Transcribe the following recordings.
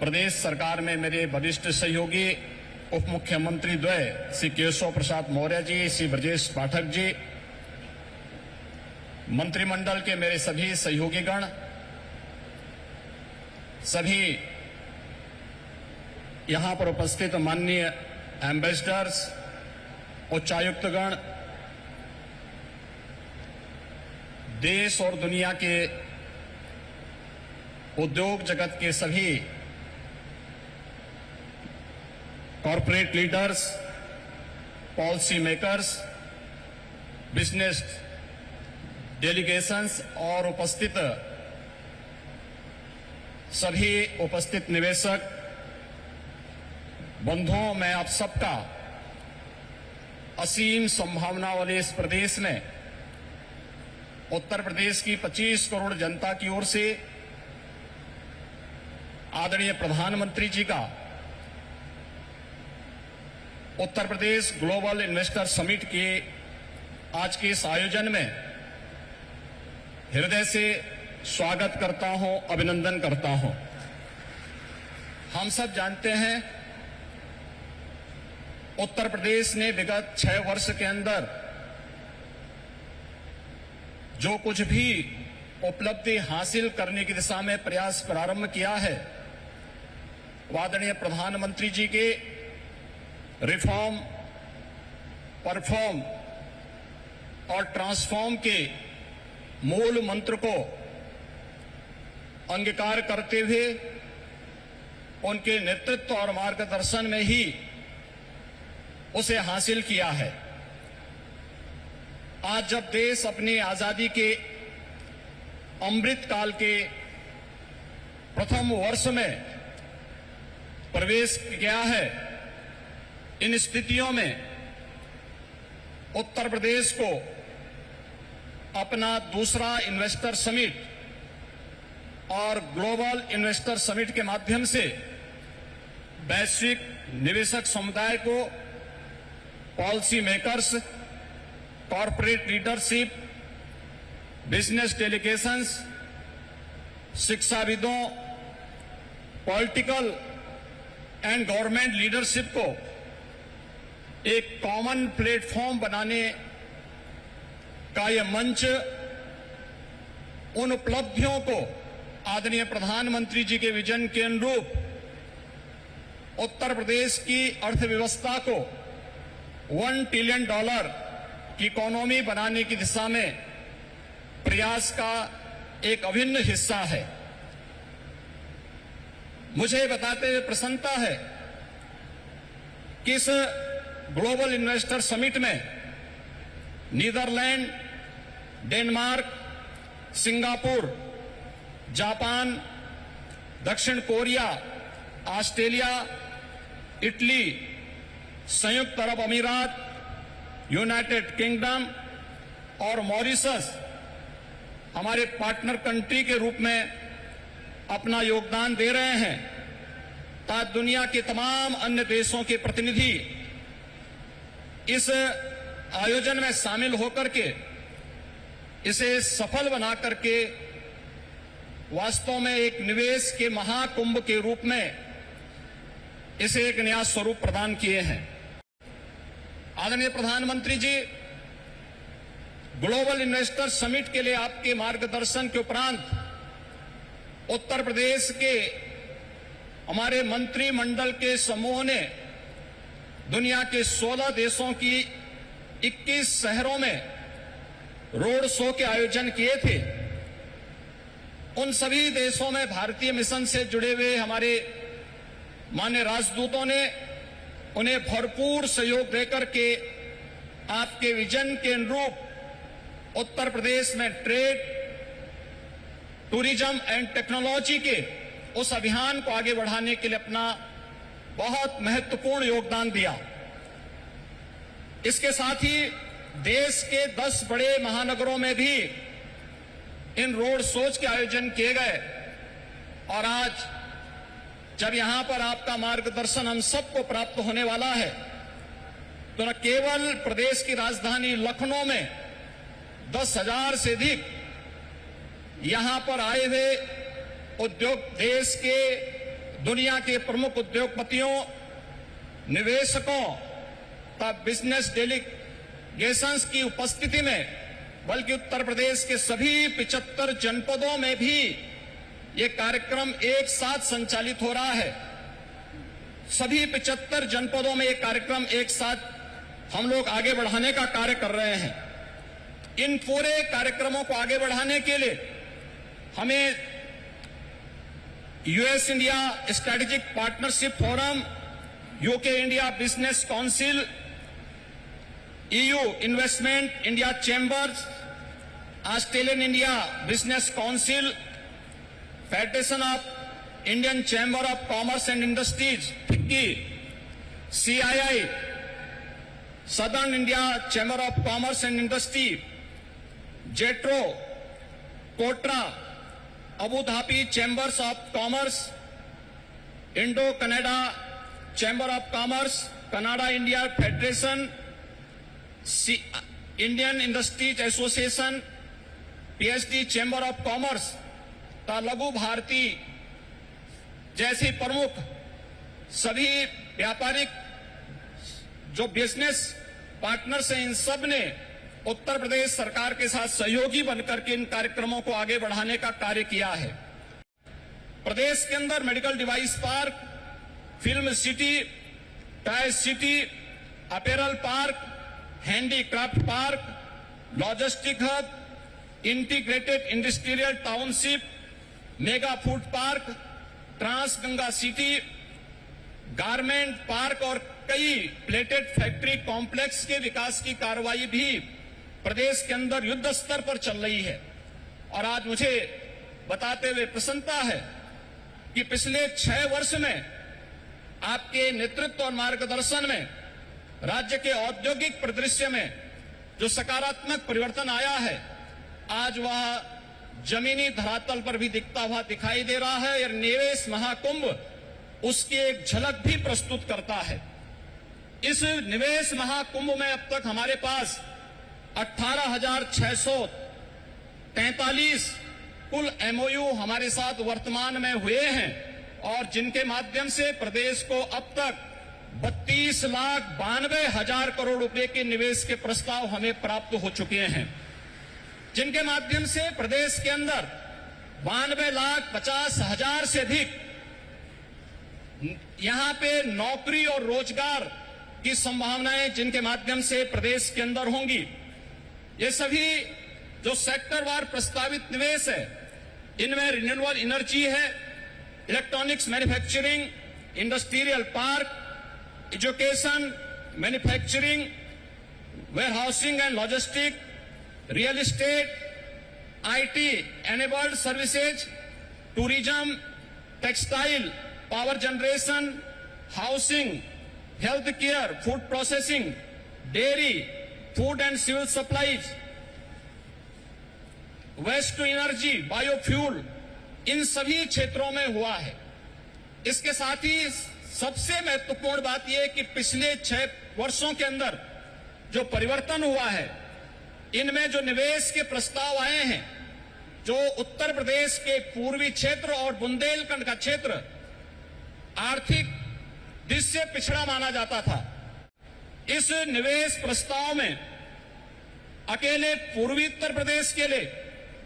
प्रदेश सरकार में मेरे वरिष्ठ सहयोगी उप मुख्यमंत्री द्वय श्री केशव प्रसाद मौर्य जी, श्री ब्रजेश पाठक जी, मंत्रिमंडल के मेरे सभी सहयोगीगण, सभी यहां पर उपस्थित माननीय एम्बेसडर्स, उच्चायुक्तगण, देश और दुनिया के उद्योग जगत के सभी corporate leaders, policy makers, business delegations और सभी उपस्थित निवेशक बंधुओं, मैं आप सबका असीम संभावना वाले इस प्रदेश में उत्तर प्रदेश की 25 करोड़ जनता की ओर से आदरणीय प्रधानमंत्री जी का Uttar Pradesh global investor summit के आज के इस आयोजन में हृदय से स्वागत करता हूं, अभिनंदन करता हूं। हम सब जानते हैं उत्तर प्रदेश ने विगत 6 वर्ष के अंदर जो कुछ भी उपलब्धि हासिल करने की दिशा में प्रयास प्रारंभ किया है, आदरणीय प्रधानमंत्री जी के रिफॉर्म, परफॉर्म और ट्रांसफॉर्म के मूल मंत्र को अंगीकार करते हुए उनके नेतृत्व और मार्गदर्शन में ही उसे हासिल किया है। आज जब देश अपनी आजादी के अमृत काल के प्रथम वर्ष में प्रवेश किया है, इन स्थितियों में उत्तर प्रदेश को अपना दूसरा इन्वेस्टर समिट और ग्लोबल इन्वेस्टर समिट के माध्यम से वैश्विक निवेशक समुदाय को, policy makers, corporate leadership, business delegations, शिक्षाविदों, पॉलिटिकल एंड गवर्नमेंट लीडरशिप को एक कॉमन प्लेटफॉर्म बनाने का यह मंच उन उपलब्धियों को आदरणीय प्रधानमंत्री जी के विजन के अनुरूप उत्तर प्रदेश की अर्थव्यवस्था को $1 ट्रिलियन की इकोनॉमी बनाने की दिशा में प्रयास का एक अभिन्न हिस्सा है। मुझे बताते हुए प्रसन्नता है कि इस ग्लोबल इन्वेस्टर समिट में नीदरलैंड, डेनमार्क, सिंगापुर, जापान, दक्षिण कोरिया, ऑस्ट्रेलिया, इटली, संयुक्त अरब अमीरात, यूनाइटेड किंगडम और मॉरिशस हमारे पार्टनर कंट्री के रूप में अपना योगदान दे रहे हैं, ताकि दुनिया के तमाम अन्य देशों के प्रतिनिधि इस आयोजन में शामिल होकर के इसे सफल बना करके वास्तव में एक निवेश के महाकुंभ के रूप में इसे एक नया स्वरूप प्रदान किए हैं। आदरणीय प्रधानमंत्री जी, ग्लोबल इन्वेस्टर समिट के लिए आपके मार्गदर्शन के उपरांत उत्तर प्रदेश के हमारे मंत्रिमंडल के समूह ने दुनिया के 16 देशों की 21 शहरों में रोड शो के आयोजन किए थे। उन सभी देशों में भारतीय मिशन से जुड़े हुए हमारे माननीय राजदूतों ने उन्हें भरपूर सहयोग देकर के आपके विजन के अनुरूप उत्तर प्रदेश में ट्रेड, टूरिज्म एंड टेक्नोलॉजी के उस अभियान को आगे बढ़ाने के लिए अपना बहुत महत्वपूर्ण योगदान दिया। इसके साथ ही देश के 10 बड़े महानगरों में भी इन रोड शोज के आयोजन किए गए और आज जब यहां पर आपका मार्गदर्शन हम सबको प्राप्त होने वाला है, तो न केवल प्रदेश की राजधानी लखनऊ में 10,000 से अधिक यहां पर आए हुए उद्योग, देश के दुनिया के प्रमुख उद्योगपतियों, निवेशकों का बिजनेस डेलीगेशंस की उपस्थिति में, बल्कि उत्तर प्रदेश के सभी 75 जनपदों में भी ये कार्यक्रम एक साथ संचालित हो रहा है। सभी 75 जनपदों में ये कार्यक्रम एक साथ हम लोग आगे बढ़ाने का कार्य कर रहे हैं। इन पूरे कार्यक्रमों को आगे बढ़ाने के लिए हमें US India strategic partnership forum, UK India business council, EU investment India chambers, Australian India business council, federation of Indian chamber of commerce and industries FICCI, CII southern India chamber of commerce and industry, JETRO, KOTRA, Abu Dhabi chambers of commerce, Indo Canada chamber of commerce, Canada India federation, Indian industries association, PHD chamber of commerce, Laghu Bharati जैसी प्रमुख सभी व्यापारिक जो business partners हैं, इन सब ने उत्तर प्रदेश सरकार के साथ सहयोगी बनकर के इन कार्यक्रमों को आगे बढ़ाने का कार्य किया है। प्रदेश के अंदर medical device park, film city, toy city, apparel park, handicraft park, logistic hub, integrated industrial township, mega food park, trans Ganga city, garment park और कई प्लेटेड फैक्ट्री कॉम्प्लेक्स के विकास की कार्रवाई भी प्रदेश के अंदर युद्ध स्तर पर चल रही है। और आज मुझे बताते हुए प्रसन्नता है कि पिछले 6 वर्ष में आपके नेतृत्व और मार्गदर्शन में राज्य के औद्योगिक परिदृश्य में जो सकारात्मक परिवर्तन आया है, आज वह जमीनी धरातल पर भी दिखता हुआ दिखाई दे रहा है। और निवेश महाकुंभ उसकी एक झलक भी प्रस्तुत करता है। इस निवेश महाकुंभ में अब तक हमारे पास 18,643 कुल एमओयू हमारे साथ वर्तमान में हुए हैं और जिनके माध्यम से प्रदेश को अब तक 32,92,000 करोड़ रुपए के निवेश के प्रस्ताव हमें प्राप्त हो चुके हैं, जिनके माध्यम से प्रदेश के अंदर 92,50,000 से अधिक यहां पे नौकरी और रोजगार की संभावनाएं जिनके माध्यम से प्रदेश के अंदर होंगी। ये सभी जो सेक्टरवार प्रस्तावित निवेश है, इनमें रिन्यूएबल एनर्जी है, electronics manufacturing, industrial park, education, manufacturing, warehousing and logistic, real estate, IT enabled services, tourism, textile, power generation, housing, health care, food processing, dairy, food and civil supplies, waste to energy, biofuel, इन सभी क्षेत्रों में हुआ है। इसके साथ ही सबसे महत्वपूर्ण बात यह है कि पिछले 6 वर्षों के अंदर जो परिवर्तन हुआ है, इनमें जो निवेश के प्रस्ताव आए हैं, जो उत्तर प्रदेश के पूर्वी क्षेत्र और बुंदेलखंड का क्षेत्र आर्थिक दृष्टि से पिछड़ा माना जाता था, इस निवेश प्रस्ताव में अकेले पूर्वी उत्तर प्रदेश के लिए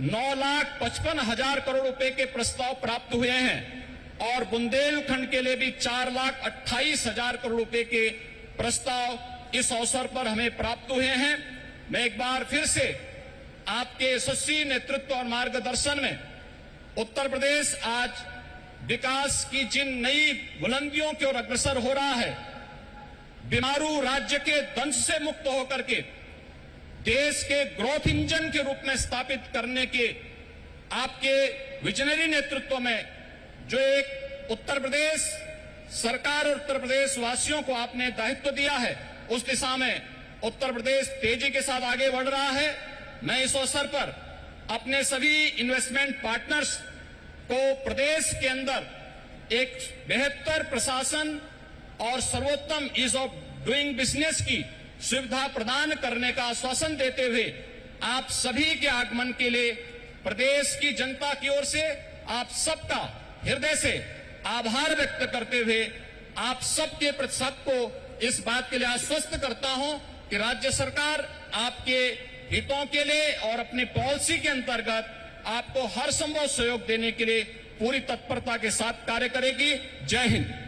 9,55,000 करोड़ रुपए के प्रस्ताव प्राप्त हुए हैं और बुंदेलखंड के लिए भी 4,28,000 करोड़ रुपए के प्रस्ताव इस अवसर पर हमें प्राप्त हुए हैं। मैं एक बार फिर से आपके यशस्वी नेतृत्व और मार्गदर्शन में उत्तर प्रदेश आज विकास की जिन नई बुलंदियों की ओर अग्रसर हो रहा है, बीमारू राज्य के दंश से मुक्त होकर के देश के ग्रोथ इंजन के रूप में स्थापित करने के आपके विजनरी नेतृत्व में जो एक उत्तर प्रदेश सरकार और उत्तर प्रदेश वासियों को आपने दायित्व दिया है, उस दिशा में उत्तर प्रदेश तेजी के साथ आगे बढ़ रहा है। मैं इस अवसर पर अपने सभी इन्वेस्टमेंट पार्टनर्स को प्रदेश के अंदर एक बेहतर प्रशासन और सर्वोत्तम ईज ऑफ डूइंग बिजनेस की सुविधा प्रदान करने का आश्वासन देते हुए आप सभी के आगमन के लिए प्रदेश की जनता की ओर से आप सबका हृदय से आभार व्यक्त करते हुए आप सबके प्रति सबको इस बात के लिए आश्वस्त करता हूं कि राज्य सरकार आपके हितों के लिए और अपनी पॉलिसी के अंतर्गत आपको हर संभव सहयोग देने के लिए पूरी तत्परता के साथ कार्य करेगी। जय हिंद।